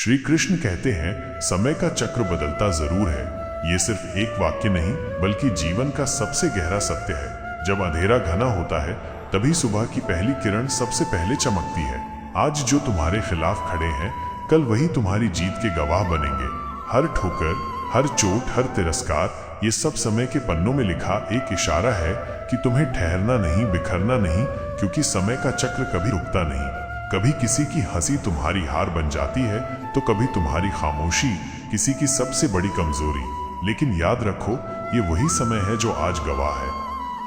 श्री कृष्ण कहते हैं समय का चक्र बदलता जरूर है। ये सिर्फ एक वाक्य नहीं बल्कि जीवन का सबसे गहरा सत्य है। जब अंधेरा घना होता है तभी सुबह की पहली किरण सबसे पहले चमकती है। आज जो तुम्हारे खिलाफ खड़े हैं कल वही तुम्हारी जीत के गवाह बनेंगे। हर ठोकर, हर चोट, हर तिरस्कार, ये सब समय के पन्नों में लिखा एक इशारा है कि तुम्हें ठहरना नहीं, बिखरना नहीं, क्योंकि समय का चक्र कभी रुकता नहीं। कभी किसी की हंसी तुम्हारी हार बन जाती है तो कभी तुम्हारी खामोशी किसी की सबसे बड़ी कमजोरी। लेकिन याद रखो, ये वही समय है जो आज गवाह है।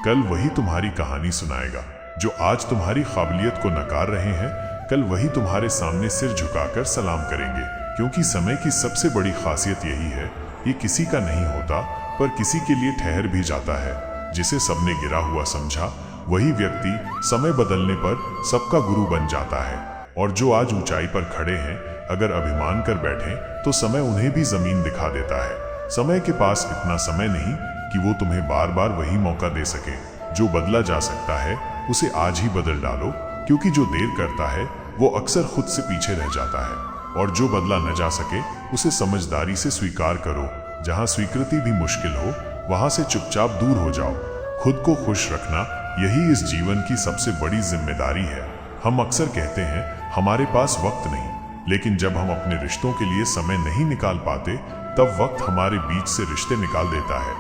कल वही तुम्हारी कहानी सुनाएगा। जो आज तुम्हारी काबिलियत को नकार रहे हैं कल वही तुम्हारे सामने सिर झुकाकर सलाम करेंगे। क्योंकि समय की सबसे बड़ी खासियत यही है, ये किसी का नहीं होता पर किसी के लिए ठहर भी जाता है। जिसे सबने गिरा हुआ समझा वही व्यक्ति समय बदलने पर सबका गुरु बन जाता है। और जो आज ऊंचाई पर खड़े हैं अगर अभिमान कर बैठे तो समय उन्हें भी जमीन दिखा देता है। समय के पास इतना समय नहीं कि वो तुम्हें बार बार वही मौका दे सके। जो बदला जा सकता है उसे आज ही बदल डालो, क्योंकि जो देर करता है वो अक्सर खुद से पीछे रह जाता है। और जो बदला न जा सके उसे समझदारी से स्वीकार करो। जहां स्वीकृति भी मुश्किल हो वहां से चुपचाप दूर हो जाओ। खुद को खुश रखना यही इस जीवन की सबसे बड़ी जिम्मेदारी है। हम अक्सर कहते हैं हमारे पास वक्त नहीं, लेकिन जब हम अपने रिश्तों के लिए समय नहीं निकाल पाते तब वक्त हमारे बीच से रिश्ते निकाल देता है।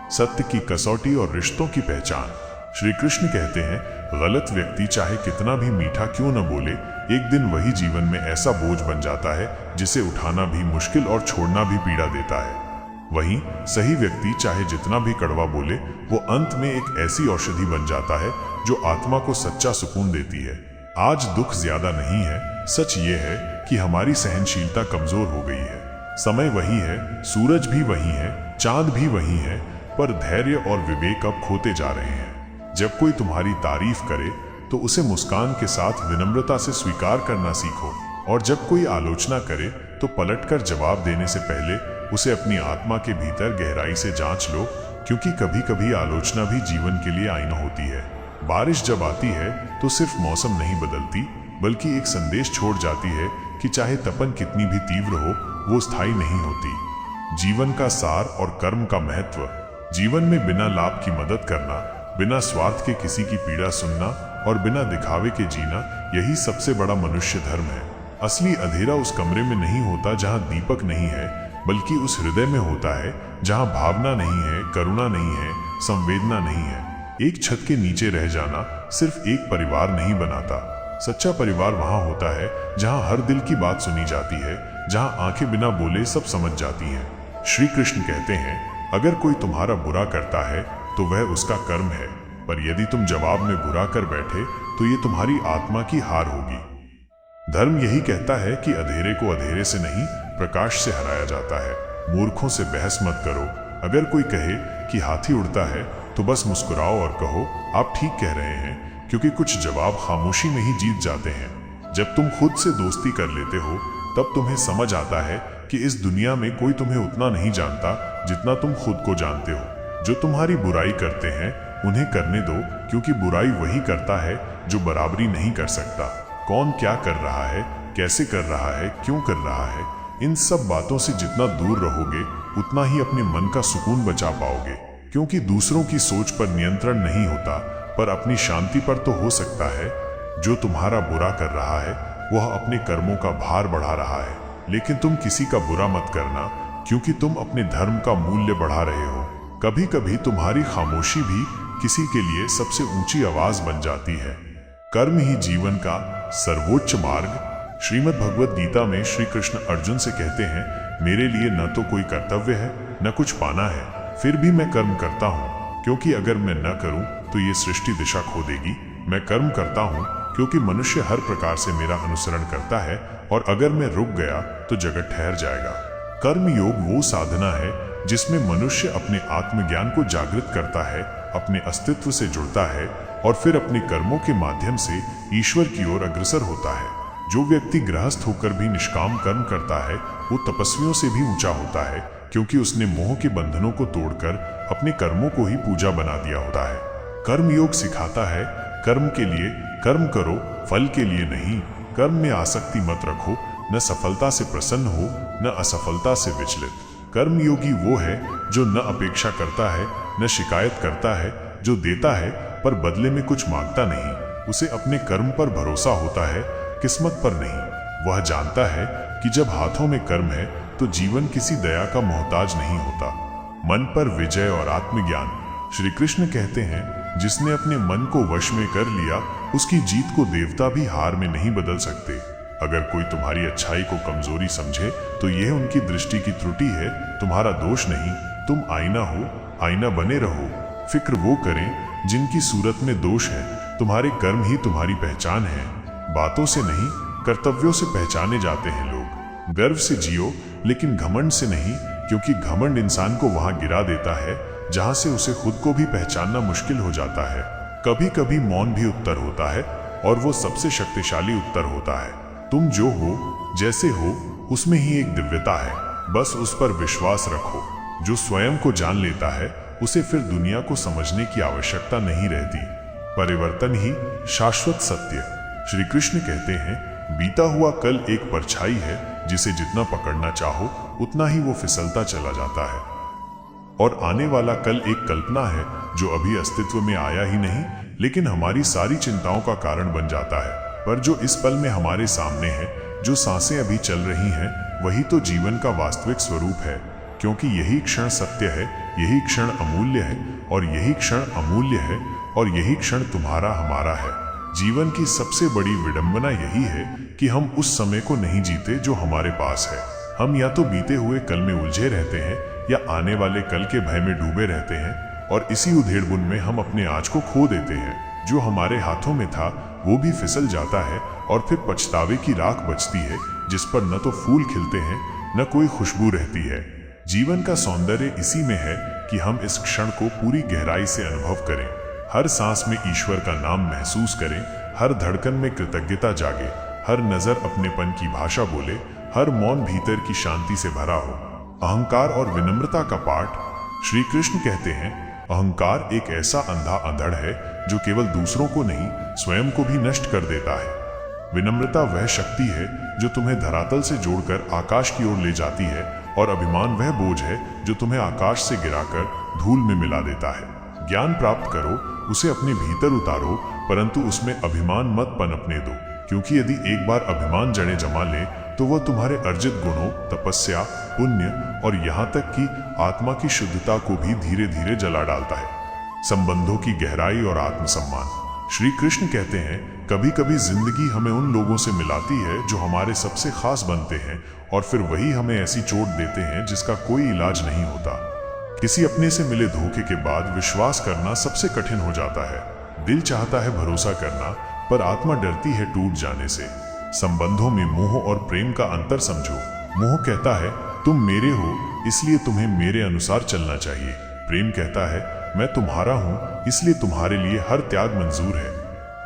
सत्य की कसौटी और रिश्तों की पहचान। श्री कृष्ण कहते हैं गलत व्यक्ति चाहे कितना भी मीठा क्यों न बोले, एक दिन वही जीवन में ऐसा बोझ बन जाता है जिसे उठाना भी मुश्किल और छोड़ना भी पीड़ा देता है। वहीं सही व्यक्ति चाहे जितना भी कड़वा बोले वो अंत में एक ऐसी औषधि बन जाता है जो आत्मा को सच्चा सुकून देती है। आज दुख ज्यादा नहीं है, सच ये है कि हमारी सहनशीलता कमजोर हो गई है। समय वही है, सूरज भी वही है, चांद भी वही है, पर धैर्य और विवेक अब खोते जा रहे हैं। जब कोई तुम्हारी तारीफ करे तो उसे मुस्कान के साथ विनम्रता से स्वीकार करना सीखो। और जब कोई आलोचना करे तो पलटकर जवाब देने से पहले उसे अपनी आत्मा के भीतर गहराई से जांच लो, क्योंकि कभी कभी आलोचना भी जीवन के लिए आईना होती है। बारिश जब आती है तो सिर्फ मौसम नहीं बदलती बल्कि एक संदेश छोड़ जाती है कि चाहे तपन कितनी भी तीव्र हो वो स्थायी नहीं होती। जीवन का सार और कर्म का महत्व। जीवन में बिना लाभ की मदद करना, बिना स्वार्थ के किसी की पीड़ा सुनना और बिना दिखावे के जीना, यही सबसे बड़ा मनुष्य धर्म है। असली अंधेरा उस कमरे में नहीं होता जहां दीपक नहीं है, बल्कि उस हृदय में होता है जहां भावना नहीं है, करुणा नहीं है, संवेदना नहीं है। एक छत के नीचे रह जाना सिर्फ एक परिवार नहीं बनाता। सच्चा परिवार वहां होता है जहां हर दिल की बात सुनी जाती है, जहां आंखें बिना बोले सब समझ जाती हैं। श्री कृष्ण कहते हैं अगर कोई तुम्हारा बुरा करता है तो वह उसका कर्म है, पर यदि तुम जवाब में बुरा कर बैठे तो ये तुम्हारी आत्मा की हार होगी। धर्म यही कहता है कि अंधेरे को अंधेरे से नहीं प्रकाश से हराया जाता है। मूर्खों से बहस मत करो। अगर कोई कहे कि हाथी उड़ता है तो बस मुस्कुराओ और कहो आप ठीक कह रहे हैं, क्योंकि कुछ जवाब खामोशी में ही जीत जाते हैं। जब तुम खुद से दोस्ती कर लेते हो तब तुम्हें समझ आता है कि इस दुनिया में कोई तुम्हें उतना नहीं जानता जितना तुम खुद को जानते हो। जो तुम्हारी बुराई करते हैं उन्हें करने दो, क्योंकि बुराई वही करता है जो बराबरी नहीं कर सकता। कौन क्या कर रहा है, कैसे कर रहा है, क्यों कर रहा है, इन सब बातों से जितना दूर रहोगे उतना ही अपने मन का सुकून बचा पाओगे। क्योंकि दूसरों की सोच पर नियंत्रण नहीं होता, पर अपनी शांति पर तो हो सकता है। जो तुम्हारा बुरा कर रहा है वह अपने कर्मों का भार बढ़ा रहा है, लेकिन तुम किसी का बुरा मत करना, क्योंकि तुम अपने धर्म का मूल्य बढ़ा रहे हो। कभी कभी तुम्हारी खामोशी भी किसी के लिए सबसे ऊंची आवाज बन जाती है। कर्म ही जीवन का सर्वोच्च मार्ग। श्रीमद् भगवद गीता में श्री कृष्ण अर्जुन से कहते हैं मेरे लिए न तो कोई कर्तव्य है न कुछ पाना है, फिर भी मैं कर्म करता हूँ, क्योंकि अगर मैं न करूँ तो ये सृष्टि दिशा खो देगी। मैं कर्म करता हूँ क्योंकि मनुष्य हर प्रकार से मेरा अनुसरण करता है, और अगर मैं रुक गया तो जगत ठहर जाएगा। कर्म योग वो साधना है जिसमें मनुष्य अपने आत्मज्ञान को जागृत करता है, अपने अस्तित्व से जुड़ता है और फिर अपने कर्मों के माध्यम से ईश्वर की ओर अग्रसर होता है। जो व्यक्ति गृहस्थ होकर भी निष्काम कर्म करता है वो तपस्वियों से भी ऊंचा होता है, क्योंकि उसने मोह के बंधनों को तोड़कर अपने कर्मों को ही पूजा बना दिया होता है। कर्म योग सिखाता है कर्म के लिए कर्म करो, फल के लिए नहीं। कर्म में आसक्ति मत रखो, न सफलता से प्रसन्न हो, न असफलता से विचलित। कर्मयोगी वो है जो न अपेक्षा करता है, न शिकायत करता है, जो देता है पर बदले में कुछ मांगता नहीं। उसे अपने कर्म पर भरोसा होता है, किस्मत पर नहीं। वह जानता है कि जब हाथों में कर्म है तो जीवन किसी दया का मोहताज नहीं होता। मन पर विजय और आत्मज्ञान। श्री कृष्ण कहते हैं, जिसने अपने मन को वश में कर लिया, उसकी जीत को देवता भी हार में नहीं बदल सकते। अगर कोई तुम्हारी अच्छाई को कमजोरी समझे तो यह उनकी दृष्टि की त्रुटि है, तुम्हारा दोष नहीं। तुम आईना हो, आईना बने रहो। फिक्र वो करें जिनकी सूरत में दोष है। तुम्हारे कर्म ही तुम्हारी पहचान है। बातों से नहीं, कर्तव्यों से पहचाने जाते हैं लोग। गर्व से जियो, लेकिन घमंड से नहीं, क्योंकि घमंड इंसान को वहां गिरा देता है जहां से उसे खुद को भी पहचानना मुश्किल हो जाता है। कभी कभी मौन भी उत्तर होता है, और वो सबसे शक्तिशाली उत्तर होता है। तुम जो हो, जैसे हो, उसमें ही एक दिव्यता है। बस उस पर विश्वास रखो। जो स्वयं को जान लेता है, उसे फिर दुनिया को समझने की आवश्यकता नहीं रहती। परिवर्तन ही शाश्वत सत्य। श्री कृष्ण कहते हैं, बीता हुआ कल एक परछाई है, जिसे जितना पकड़ना चाहो उतना ही वो फिसलता चला जाता है। और आने वाला कल एक कल्पना है जो अभी अस्तित्व में आया ही नहीं, लेकिन हमारी सारी चिंताओं का कारण बन जाता है। पर जो इस पल में हमारे सामने है, जो सांसें अभी चल रही हैं, वही तो जीवन का वास्तविक स्वरूप है। क्योंकि यही क्षण सत्य है, यही क्षण अमूल्य है, और यही क्षण अमूल्य है, और यही क्षण तुम्हारा हमारा है। जीवन की सबसे बड़ी विडंबना यही है कि हम उस समय को नहीं जीते जो हमारे पास है। हम या तो बीते हुए कल में उलझे रहते हैं, या आने वाले कल के भय में डूबे रहते हैं, और इसी उधेड़बुन में हम अपने आज को खो देते हैं। जो हमारे हाथों में था वो भी फिसल जाता है, और फिर पछतावे की राख बचती है, जिस पर न तो फूल खिलते हैं, न कोई खुशबू रहती है। जीवन का सौंदर्य इसी में है कि हम इस क्षण को पूरी गहराई से अनुभव करें। हर सांस में ईश्वर का नाम महसूस करें, हर धड़कन में कृतज्ञता जागे, हर नजर अपनेपन की भाषा बोले, हर मौन भीतर की शांति से भरा हो। अहंकार और विनम्रता का पाठ। श्री कृष्ण कहते हैं, अहंकार एक ऐसा अंधा अंधड़ है जो केवल दूसरों को नहीं, स्वयं को भी नष्ट कर देता है। विनम्रता वह शक्ति है जो तुम्हें धरातल से जोड़कर आकाश की ओर ले जाती है, और अभिमान वह बोझ है जो तुम्हें आकाश से गिराकर धूल में मिला देता है। ज्ञान प्राप्त करो, उसे अपने भीतर उतारो, परंतु उसमें अभिमान मत पनपने दो, क्योंकि यदि एक बार अभिमान जड़ें जमा ले तो वह तुम्हारे अर्जित गुणों, तपस्या, पुण्य और यहाँ तक कि आत्मा की शुद्धता को भी धीरे धीरे जला डालता है। संबंधों की गहराई और आत्मसम्मान। श्री कृष्ण कहते हैं, कभी कभी जिंदगी हमें उन लोगों से मिलाती है जो हमारे सबसे खास बनते हैं, और फिर वही हमें ऐसी चोट देते हैं जिसका कोई इलाज नहीं होता। किसी अपने से मिले धोखे के बाद विश्वास करना सबसे कठिन हो जाता है। दिल चाहता है भरोसा करना, पर आत्मा डरती है टूट जाने से। संबंधों में मोह और प्रेम का अंतर समझो। मोह कहता है तुम मेरे हो, इसलिए तुम्हें मेरे अनुसार चलना चाहिए। प्रेम कहता है मैं तुम्हारा हूं, इसलिए तुम्हारे लिए हर त्याग मंजूर है।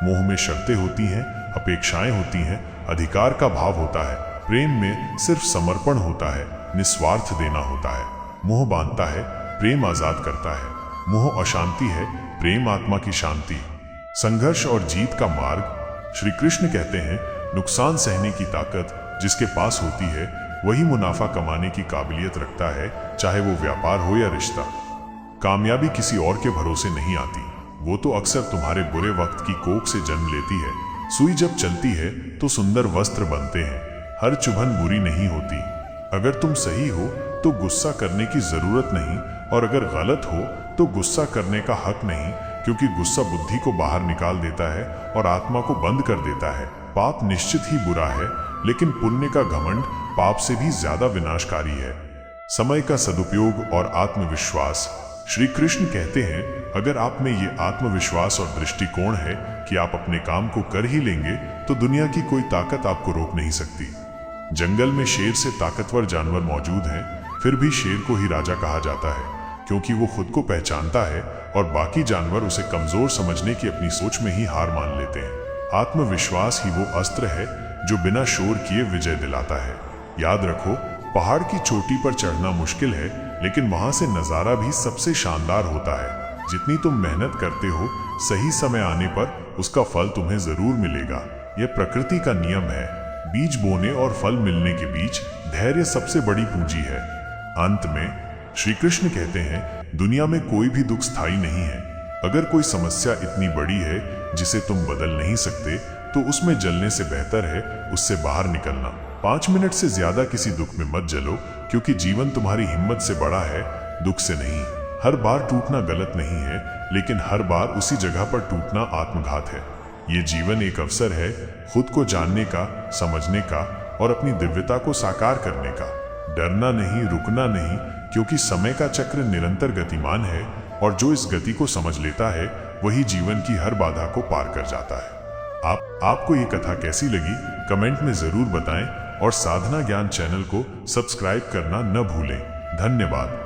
मोह में शर्तें होती हैं, अपेक्षाएं होती हैं, अधिकार का भाव होता है। प्रेम में सिर्फ समर्पण होता है, निस्वार्थ देना होता है। मोह बांधता है, प्रेम आजाद करता है। मोह अशांति है, प्रेम आत्मा की शांति। संघर्ष और जीत का मार्ग। श्री कृष्ण कहते हैं, नुकसान सहने की ताकत जिसके पास होती है वही मुनाफा कमाने की काबिलियत रखता है, चाहे वो व्यापार हो या रिश्ता। कामयाबी किसी और के भरोसे नहीं आती, वो तो अक्सर तुम्हारे बुरे वक्त की कोख से जन्म लेती है। सुई जब चलती है तो सुंदर वस्त्र बनते हैं। हर चुभन बुरी नहीं होती। अगर तुम सही हो तो गुस्सा करने की जरूरत नहीं, और अगर गलत हो तो गुस्सा करने का हक नहीं, क्योंकि गुस्सा बुद्धि को बाहर निकाल देता है और आत्मा को बंद कर देता है। पाप निश्चित ही बुरा है, लेकिन पुण्य का घमंड पाप से भी ज्यादा विनाशकारी है। समय का सदुपयोग और आत्मविश्वास। श्री कृष्ण कहते हैं, अगर आप में ये आत्मविश्वास और दृष्टिकोण है कि आप अपने काम को कर ही लेंगे, तो दुनिया की कोई ताकत आपको रोक नहीं सकती। जंगल में शेर से ताकतवर जानवर मौजूद हैं, फिर भी शेर को ही राजा कहा जाता है, क्योंकि वो खुद को पहचानता है और बाकी जानवर उसे कमजोर समझने की अपनी सोच में ही हार मान लेते हैं। आत्मविश्वास ही वो अस्त्र है जो बिना शोर किए विजय दिलाता है। याद रखो, पहाड़ की चोटी पर चढ़ना मुश्किल है, लेकिन वहां से नजारा भी सबसे शानदार होता है। जितनी तुम मेहनत करते हो, सही समय आने पर उसका फल तुम्हें जरूर मिलेगा। यह प्रकृति का नियम है। बीज बोने और फल मिलने के बीच धैर्य सबसे बड़ी पूंजी है। अंत में श्री कृष्ण कहते हैं, दुनिया में कोई भी दुख स्थायी नहीं है। अगर कोई समस्या इतनी बड़ी है जिसे तुम बदल नहीं सकते, तो उसमें जलने से बेहतर है उससे बाहर निकलना। 5 मिनट से ज्यादा किसी दुख में मत जलो, क्योंकि जीवन तुम्हारी हिम्मत से बड़ा है, दुख से नहीं। हर बार टूटना गलत नहीं है, लेकिन हर बार उसी जगह पर टूटना आत्मघात है। ये जीवन एक अवसर है खुद को जानने का, समझने का और अपनी दिव्यता को साकार करने का। डरना नहीं, रुकना नहीं, क्योंकि समय का चक्र निरंतर गतिमान है और जो इस गति को समझ लेता है वही जीवन की हर बाधा को पार कर जाता है। आपको ये कथा कैसी लगी कमेंट में जरूर बताएं और साधना ज्ञान चैनल को सब्सक्राइब करना न भूलें। धन्यवाद।